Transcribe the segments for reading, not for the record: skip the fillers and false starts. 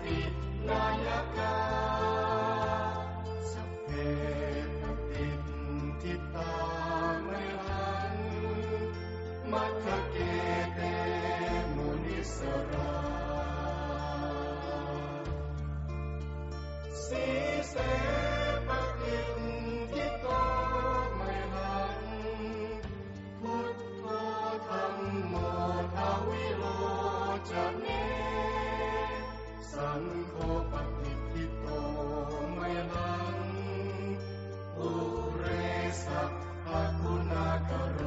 ตินายกาสัพเพปฏิทิตาไมหังมัทธเกเตมุนิสราสีเสปฏิทิโตไมหังพุทโธธัมโมทวิโรจเนสังโฆปฏิทิโตไมหังปุเรสัพพคุณากโร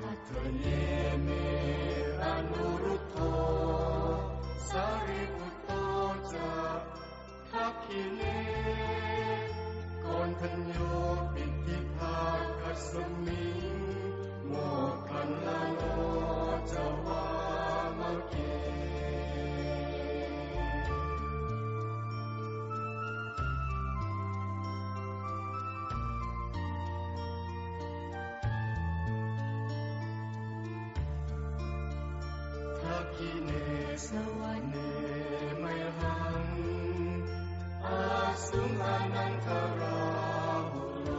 อัตเยเมอนุรุตโธสารีปุตโตจะทักขิเนโกณทัญโยปิติภาคัสสมิงโมคคัลลโนจวามะเกทักขิเนสวะเนไมหังอาสุมานันทราหุโล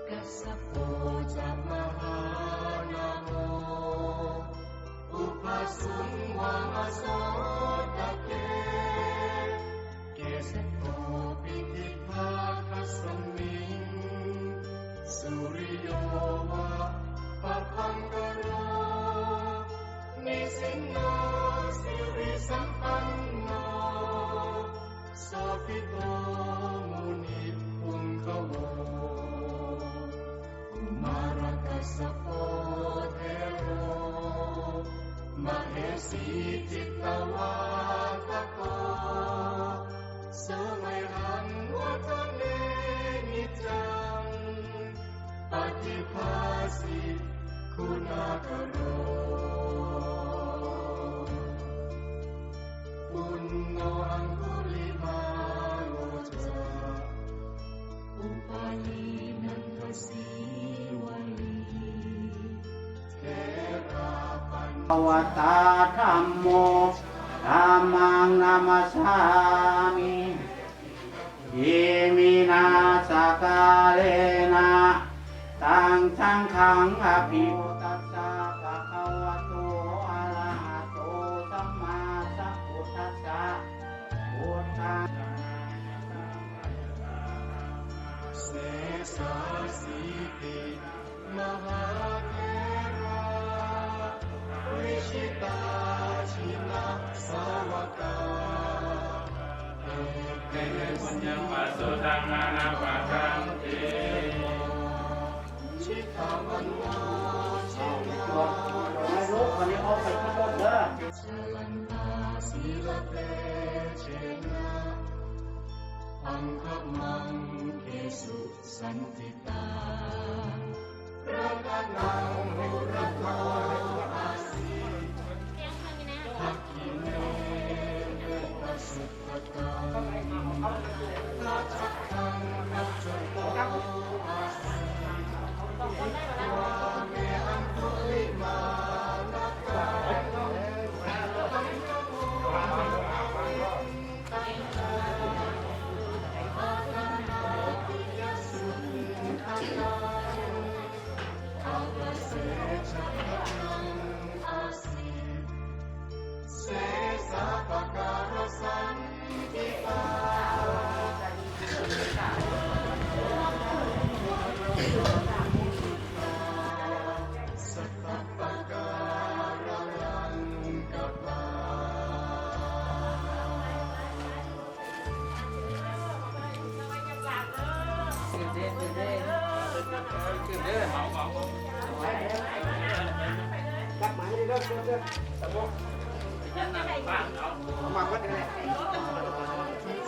กัสสะโปจะมหานาโมอุปสุงวามโสตะเกเกสโตปิติภาคัสสมิงสุริโยวะปะพังกโรนิสินโนสิริสัมปันโนโสภิโตมุนิปุงคโวกุมารกัสสะโปเทโรมเหสีจิตตวาทโกสมัยหังวัฒเนนิจังปฏิภาสิคุณากโรปุณโนอังคุลิมาโลจาอุปาลีนันทสีวลีเทราปัญ ภวตาธัมโมธัมมังนามัสสามิอิมินาสกาเลนะตังสังฆังอภิวตัสสะภะคะวะโตอะระหะโตสัมมาสัมพุทธัสสะพุทธัง เสสาสีติมหาเทราวิชิตาชินะสาวกาเตปุญญังปัสสุทังนานาปะทังเตชิตาวันโนชินา ให้ลูกคนนี้เอาไปที่ต้นเด้อ ชลันตาสีลเตเชนะอังคมังเกสุสันติตารัตนังมุรโตอาสีทักขิเนเนปสุปตาทัจจังทัจจโตอาสีวาเมอันตุลิมานาคาเสสะปะการสันติตาสัตตปะการังกัปปา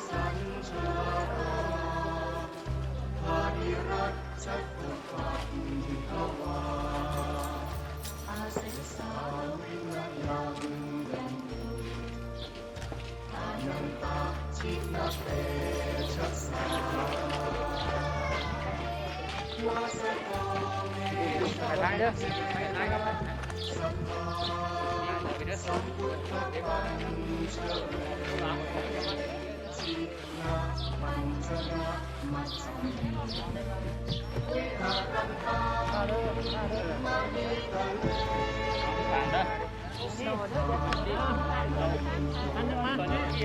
สัญชาภาริรัตชัตตุปัตถวาอาศิสาวินัยยังยันตุอานันตชินเตชัสสาวาสโตเม ไปทางเด้อไปทางครับ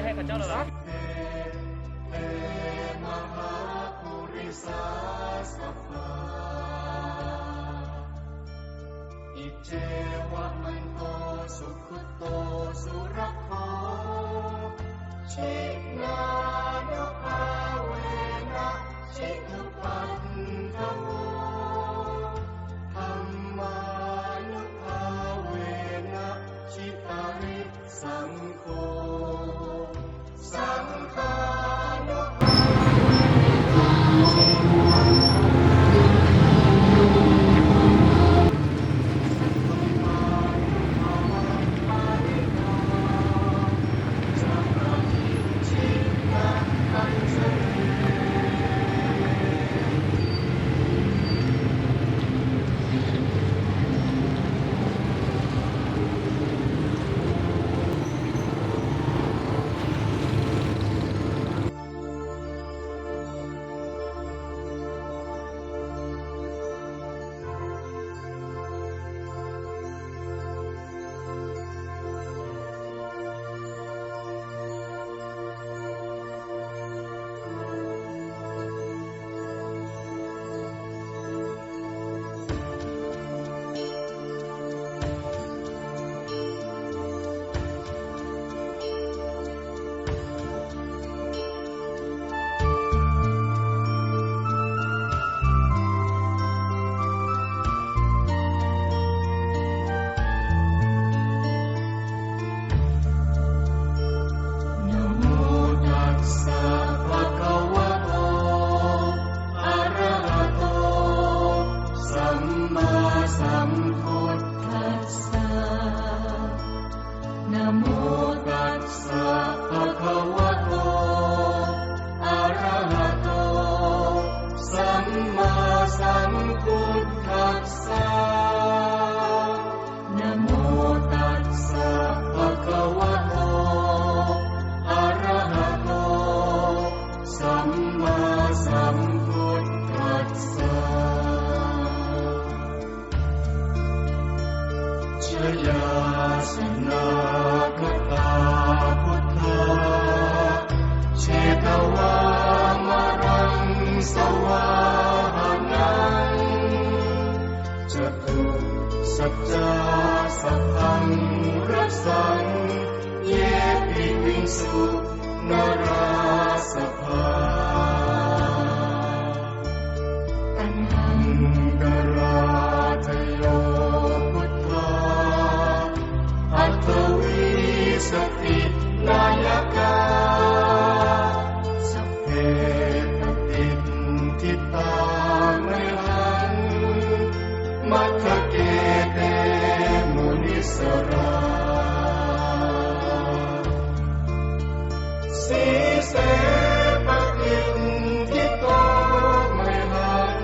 ให้กับเจ้าเหรอ มหาปุริสาสัพพาอิเจวะมันโตสุขุโตสุรโคชินานุภาเวนะชิตุปัฏฐโมธัมมานุภาเวนะชิตาริสังโฆสังฆานุภายาสนาคตาพุทธาเชตวามรังสวาหานังจตุสัจจาสัพพังรัสสังเยปิวิงสุนราสภาอันหังกราทโยอัตวิสตินายกาสัพเพปฏิทิตาไมหังมัทธเกเตมุนิสราสีเสปฏิทิโตไมหัง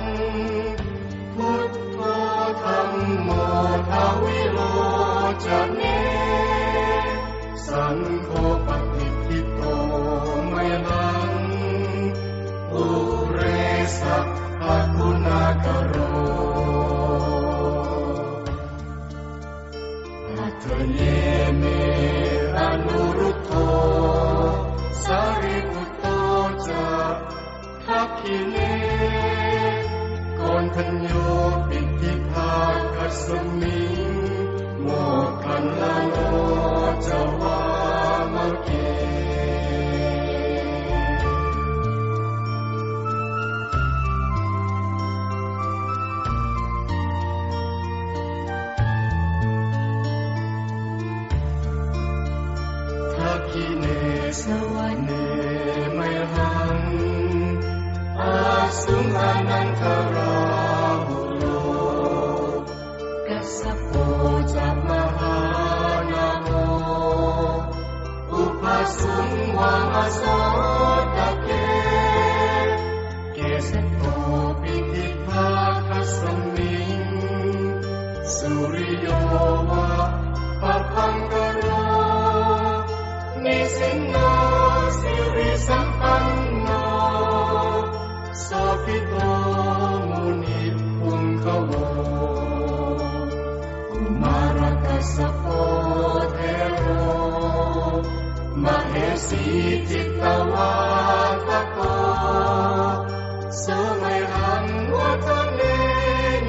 พุทโธธัมโมทวิโลจเนสังโฆปฏิทิโตไมหังปุเรสัพพคุณากโรอัตเยเมอนุรุตโธสาริปุตโตจะทักขิเนโกณทัญโยปิติภาคัสมิงโมกขันลโนจวามะเกทักขิเนสวะเนไมหังอาสุงอนันทราหุโลกัสสะโปจะมหานาโมอุปสุงวามโสตะเกเกสโตปิติภาคัสมิงสุริโยวา สีจิตตวาทโกสมัยหังวัฒเน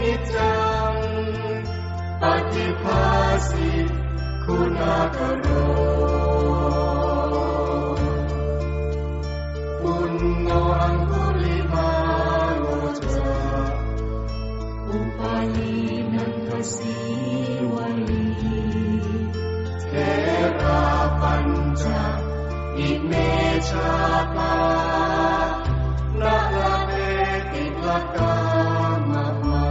นิจังปฏิภาสิคุณากโรปุณโนอังคุลิมาโลจาอุปาลีนันทสีวลีเทราปัญจอิเมชาปานาลาเนติลกามะมา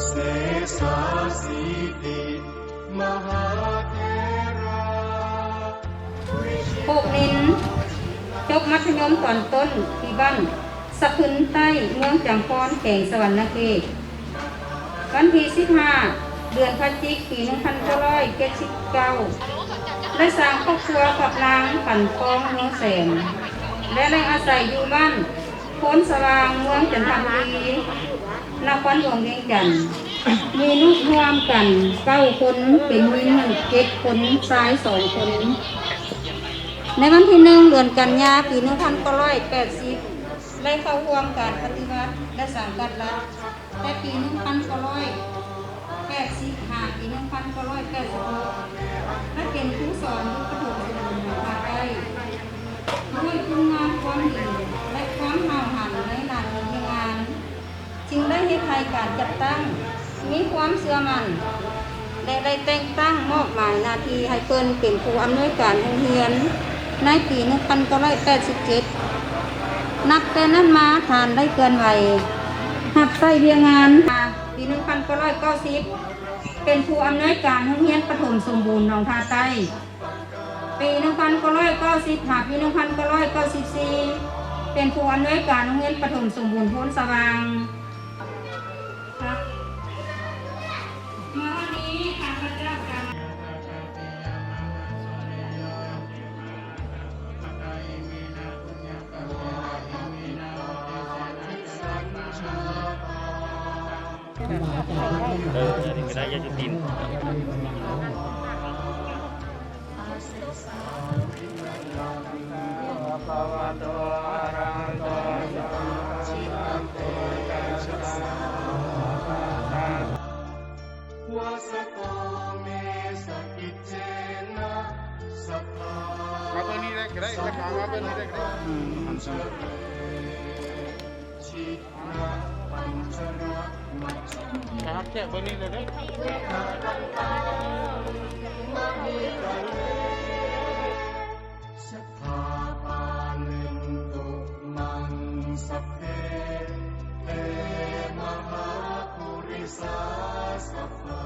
เสสาสีติมหาเทราปลูกลิ้นจบมัธยมตอนต้นที่บ้านสะพื้นใต้เมืองจังพรแข่งสวรรณเขตวันที่15 เดือนพฤศจิกายน 1979ได้สร้างครอบครัวกับนางปั่นฟองเมืองแสนและได้อาศัยอยู่บ้านโพนสว่างเมืองจันทบุรีนครหลวงเวียงจันทร์มีลูกรวมกัน9 คนเป็นหญิง7 คนชาย2 คนในวันที่1 เดือนกันยายน ปี1980ได้เข้าร่วมการปฏิวัติและสังกัดรัฐแต่ปี1985 ปี1986ได้เป็นผู้สอนยุคประถมศึกษาภาคใต้ด้วยคุณงามความดีและความหาวหันในหน้าที่งานจึงได้ให้ใครการจัดตั้งมีความเชื่อมั่นและได้แต่งตั้งมอบหมายหน้าที่ให้เพิ่นเป็นผู้อำนวยการโรงเรียนในปี1987นับแต่นั้นมาทานได้เกินไหวหัดใส่เบียงานปี1990เป็นผู้อำนวยการโรงเรียนประถมสมบูรณ์หนองทาใต้ปี1990ปี1994เป็นผู้อำนวยการโรงเรียนประถมสมบูรณ์โพนสว่างครับมาวันนี้ข้าพเจ้ากันถึงจะได้ยาจุดินวาสโตเมสกิจเจนะสัพพะมาเบอร์นี้ได้ก็ได้ราคามาเบอร์นี้ได้ก็ได้ชินะปัญจระมัจจุครับแค่เบอร์นี้เลยได้สัทธาปาลินตุมังสัพเพเทมหาปุริสาสัพพะ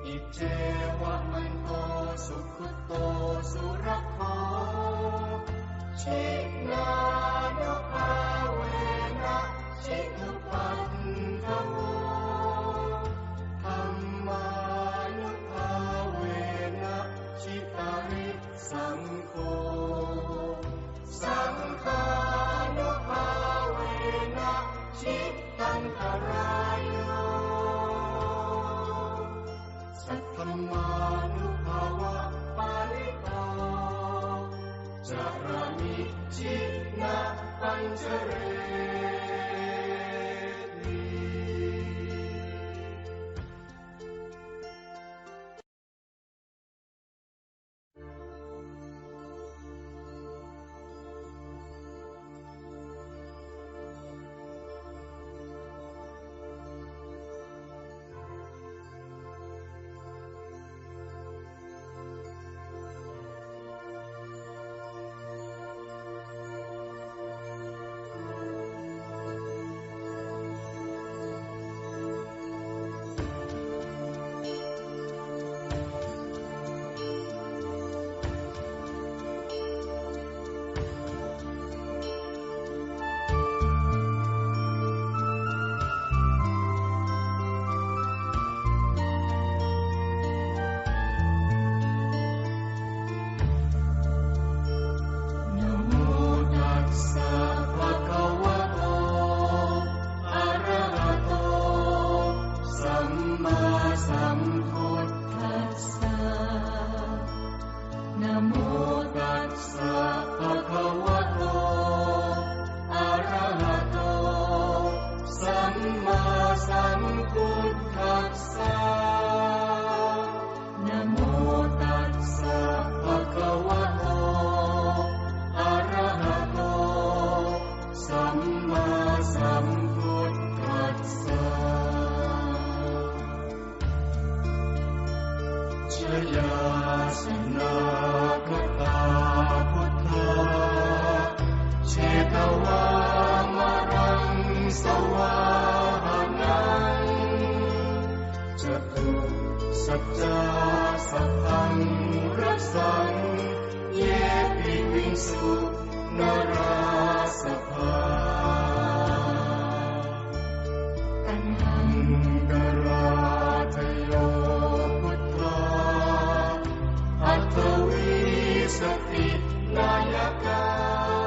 อิเจวะมันโตสุขุโตสุรโคชินานุภาเวนะชิตุปัฏฐโมธัมมานุภาเวนะชิตาริสังโฆสังฆานุภาเวนะชิตังคารายโยสัทธมมานุภาวะปาลิโตจารามิชินะปัญจเร ยาสนาคตาพุทธาเชตวามรังสวาหานังจตุสัจจาสัพพังรักสังเยปิวิงสุนราสภาตัณหังกราทโยพุทธาอัตถวิสตินายกา